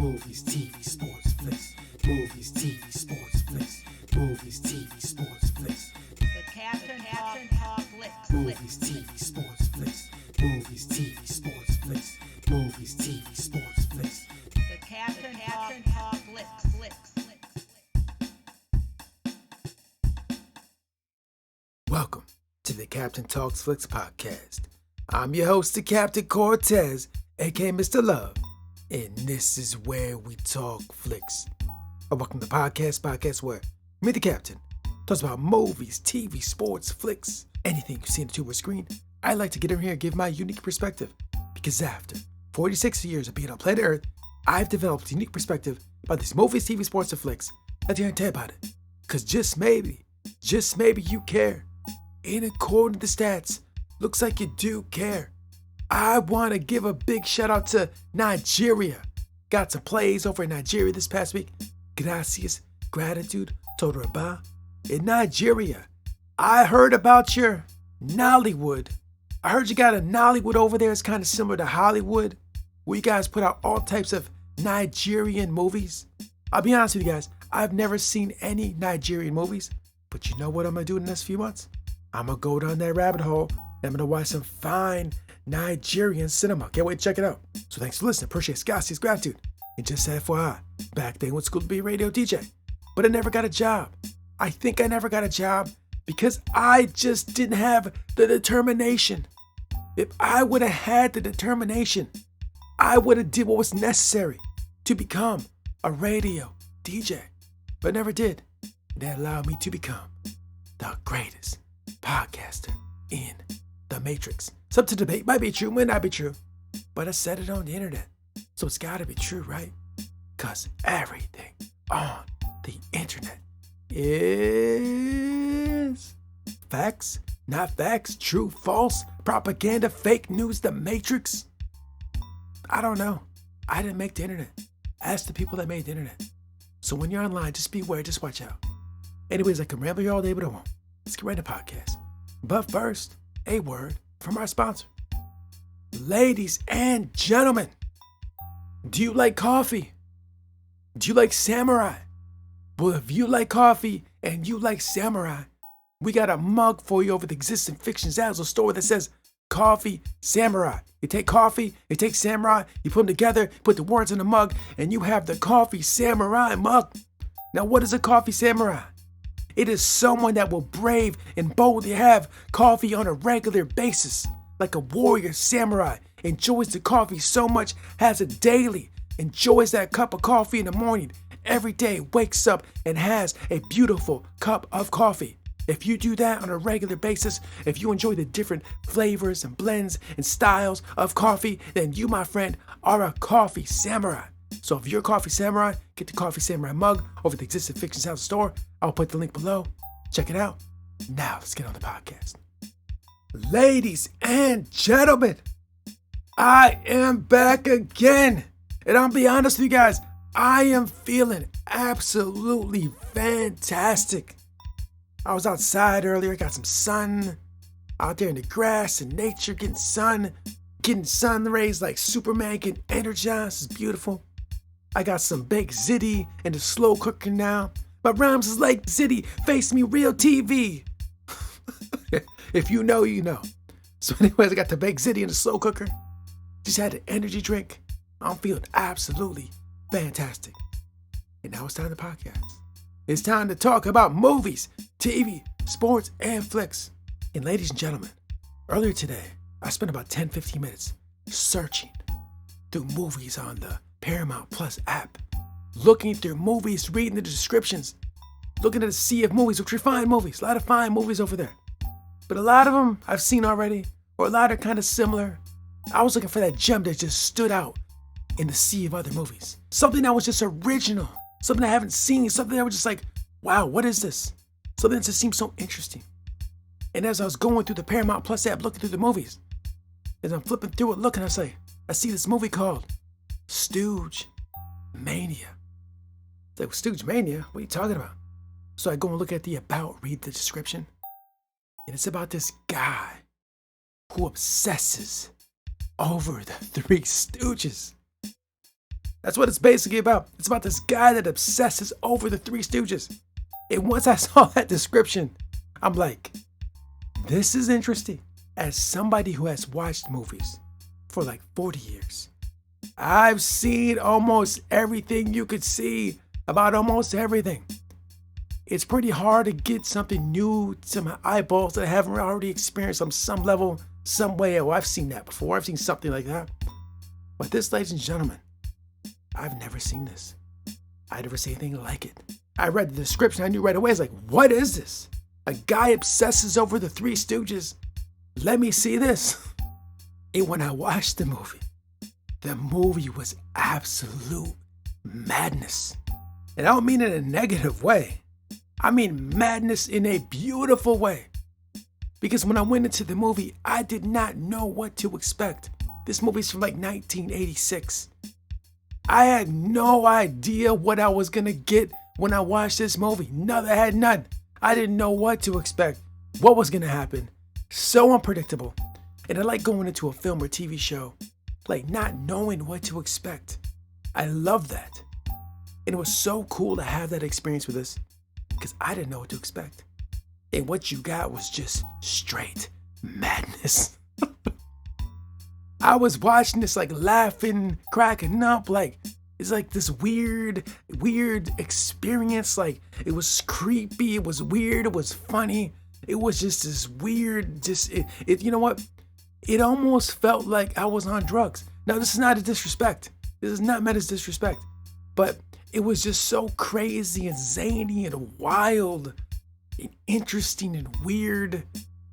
Movies, TV, sports, flicks. Movies, TV, sports, flicks. Movies, TV, sports, flicks. The Captain Talk Flicks. Movies, TV, sports, flicks. Movies, TV, sports, flicks. Movies, TV, sports, flicks. The Captain Talk Flicks. Welcome to the Captain Talks Flicks podcast. I'm your host, the Captain Cortez, aka Mr. Love, and this is where we talk flicks. Welcome to the podcast where me, the Captain, talks about movies, TV, sports, flicks, anything you see on the two-way screen. I like to get in here and give my unique perspective, because after 46 years of being on planet Earth, I've developed a unique perspective about these movies, TV, sports, and flicks. I'd like to tell you about it, because just maybe you care. And according to the stats, looks like you do care. I want to give a big shout out to Nigeria. Got some plays over in Nigeria this past week. Gracias, gratitude, Toraba. In Nigeria, I heard about your Nollywood. I heard you got a Nollywood over there. It's kind of similar to Hollywood, where you guys put out all types of Nigerian movies. I'll be honest with you guys, I've never seen any Nigerian movies, but you know what I'm going to do in the next few months? I'm going to go down that rabbit hole and I'm going to watch some fine Nigerian cinema. Can't wait to check it out. So thanks for listening. Appreciate it. Gracias, gratitude. And just FYI, back then went to school to be a radio DJ, but I never got a job. I think I never got a job because I just didn't have the determination. If I would have had the determination, I would have did what was necessary to become a radio DJ, but I never did. That allowed me to become the greatest podcaster in the Matrix. Something to debate, might be true, might not be true, but I said it on the internet, so it's gotta be true, right? Cause everything on the internet is facts, not facts, true, false, propaganda, fake news, the Matrix. I don't know. I didn't make the internet. Ask the people that made the internet. So when you're online, just beware, just watch out. Anyways, I can ramble here all day, but I won't. Let's get right into the podcast. But first, a word from our sponsor. Ladies and gentlemen, do you like coffee? Do you like samurai? Well, if you like coffee and you like samurai, we got a mug for you over the Existing Fictions Zazzle store that says Coffee Samurai. You take coffee, you take samurai, you put them together, put the words in the mug, and you have the Coffee Samurai mug. Now, what is a Coffee Samurai? It is someone that will brave and boldly have coffee on a regular basis, like a warrior samurai, enjoys the coffee so much, has it daily, enjoys that cup of coffee in the morning, every day wakes up and has a beautiful cup of coffee. If you do that on a regular basis, if you enjoy the different flavors and blends and styles of coffee, then you, my friend, are a coffee samurai. So if you're a coffee samurai, get the Coffee Samurai mug over the Existing Fictions House store. I'll put the link below. Check it out. Now let's get on the podcast. Ladies and gentlemen, I am back again. And I'll be honest with you guys, I am feeling absolutely fantastic. I was outside earlier, got some sun, out there in the grass and nature, getting sun rays like Superman, getting energized. It's beautiful. I got some baked ziti in the slow cooker now. My rhymes is like ziti, face me real TV. If you know, you know. So anyways, I got the baked ziti in the slow cooker. Just had an energy drink. I'm feeling absolutely fantastic. And now it's time to podcast. It's time to talk about movies, TV, sports, and flicks. And ladies and gentlemen, earlier today, I spent about 10-15 minutes searching through movies on the Paramount Plus app, looking through movies, reading the descriptions, looking at a sea of movies, which are fine movies, a lot of fine movies over there. But a lot of them I've seen already, or a lot are kind of similar. I was looking for that gem that just stood out in the sea of other movies. Something that was just original, something I haven't seen, something that was just like, wow, what is this? Something that just seemed so interesting. And as I was going through the Paramount Plus app, looking through the movies, as I'm flipping through it, looking, I see this movie called Stoogemania. It's like, Stoogemania? What are you talking about? So I go and look at the about, read the description, and it's about this guy who obsesses over the Three Stooges. That's what it's basically about. It's about this guy that obsesses over the Three Stooges. And once I saw that description, I'm like, this is interesting. As somebody who has watched movies for like 40 years, I've seen almost everything you could see about almost everything. It's pretty hard to get something new to my eyeballs that I haven't already experienced on some level, some way. Oh, I've seen that before. I've seen something like that. But this, ladies and gentlemen, I've never seen this. I never seen anything like it. I read the description. I knew right away. I was like, what is this? A guy obsesses over the Three Stooges. Let me see this. And when I watched the movie was absolute madness. And I don't mean it in a negative way. I mean madness in a beautiful way. Because when I went into the movie, I did not know what to expect. This movie's from like 1986. I had no idea what I was gonna get when I watched this movie. I had none. I didn't know what to expect, what was gonna happen. So unpredictable. And I like going into a film or TV show, like not knowing what to expect. I love that. And it was so cool to have that experience with this, because I didn't know what to expect. And what you got was just straight madness. I was watching this like laughing, cracking up, like it's like this weird experience. Like it was creepy, it was weird, it was funny. It was just this weird, you know what? It almost felt like I was on drugs. Now this is not a disrespect. This is not meant as disrespect. But it was just so crazy and zany and wild and interesting and weird.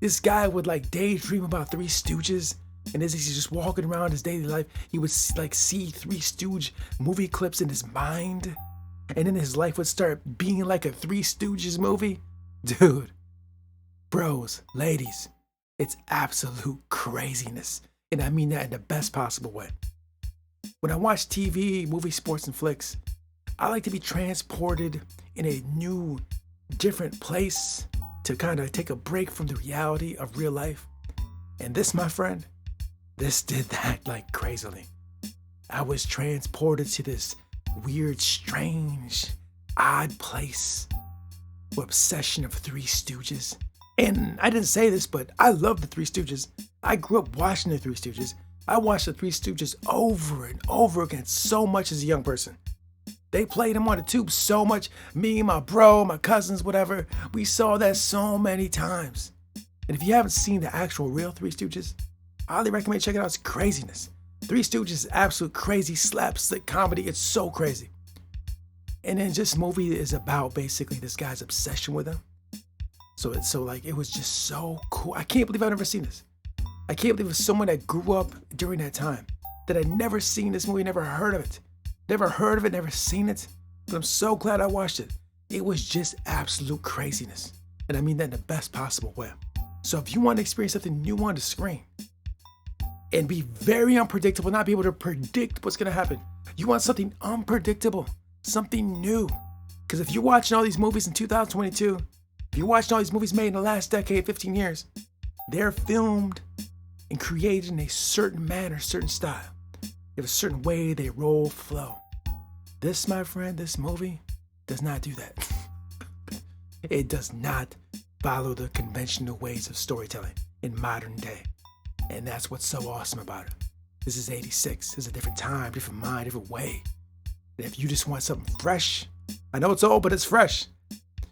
This guy would like daydream about Three Stooges. And as he's just walking around his daily life, he would like see Three Stooge movie clips in his mind. And then his life would start being like a Three Stooges movie. Dude, bros, ladies, it's absolute craziness. And I mean that in the best possible way. When I watch TV, movies, sports, and flicks, I like to be transported in a new, different place to kind of take a break from the reality of real life. And this, my friend, this did that like crazily. I was transported to this weird, strange, odd place. Obsession of Three Stooges. And I didn't say this, but I love the Three Stooges. I grew up watching the Three Stooges. I watched the Three Stooges over and over again so much as a young person. They played them on the tube so much. Me, my bro, my cousins, whatever. We saw that so many times. And if you haven't seen the actual real Three Stooges, I highly recommend checking it out. It's craziness. Three Stooges is absolute crazy slapstick comedy. It's so crazy. And then this movie is about basically this guy's obsession with him. So it was just so cool. I can't believe I've never seen this. I can't believe it was someone that grew up during that time that had never seen this movie, never heard of it. Never heard of it, never seen it. But I'm so glad I watched it. It was just absolute craziness. And I mean that in the best possible way. So if you want to experience something new on the screen and be very unpredictable, not be able to predict what's going to happen, you want something unpredictable, something new. Because if you're watching all these movies in 2022, if you're watching all these movies made in the last decade, 15 years, they're filmed and created in a certain manner, certain style. They have a certain way they roll, flow. This, my friend, this movie does not do that. It does not follow the conventional ways of storytelling in modern day. And that's what's so awesome about it. This is 86. This is a different time, different mind, different way. And if you just want something fresh, I know it's old, but it's fresh.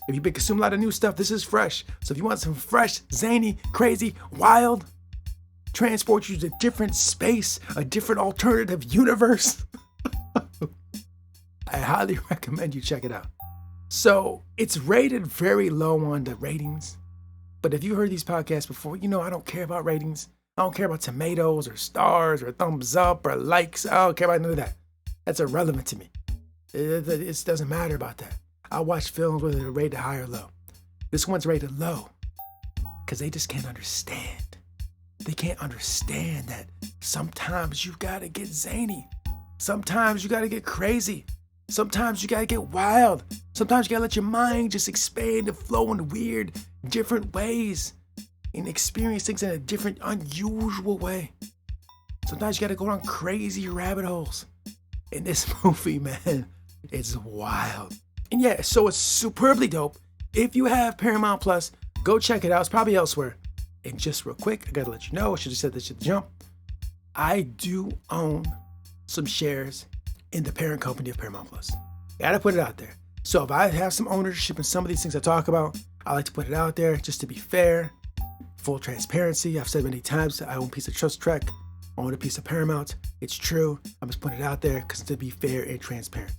If you've been consuming a lot of new stuff, this is fresh. So if you want some fresh, zany, crazy, wild, transport you to a different space, a different alternative universe, I highly recommend you check it out. So it's rated very low on the ratings. But if you heard these podcasts before, you know I don't care about ratings. I don't care about tomatoes or stars or thumbs up or likes. I don't care about none of that. That's irrelevant to me. It doesn't matter about that. I watch films whether they're rated high or low. This one's rated low because they just can't understand. They can't understand that sometimes you gotta get zany. Sometimes you gotta get crazy. Sometimes you gotta get wild. Sometimes you gotta let your mind just expand and flow in weird, different ways and experience things in a different, unusual way. Sometimes you gotta go on crazy rabbit holes. in this movie, man, it's wild. And yeah, so it's superbly dope. If you have Paramount Plus, go check it out. It's probably elsewhere. And just real quick, I gotta let you know, I should have said this at the jump. I do own some shares in the parent company of Paramount Plus. Gotta put it out there. So if I have some ownership in some of these things I talk about, I like to put it out there just to be fair, full transparency. I've said many times that I own a piece of Trust Trek, I own a piece of Paramount. It's true. I'm just putting it out there because to be fair and transparent.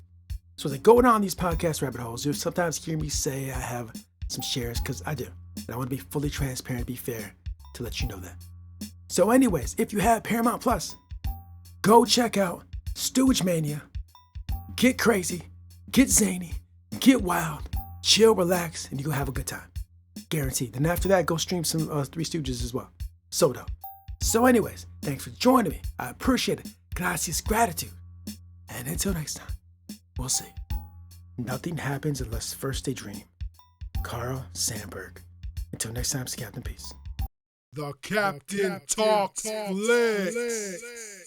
So as I go on these podcast rabbit holes, you'll sometimes hear me say I have some shares because I do. And I want to be fully transparent, be fair to let you know that. So anyways, if you have Paramount Plus, go check out Stoogemania. Get crazy, get zany, get wild, chill, relax, and you're going to have a good time. Guaranteed. And after that, go stream some Three Stooges as well. So dope. So anyways, thanks for joining me. I appreciate it. Gracias, gratitude. And until next time, we'll see. Nothing happens unless first they dream. Carl Sandburg. Until next time, it's Captain Peace. The Captain Talks Flicks.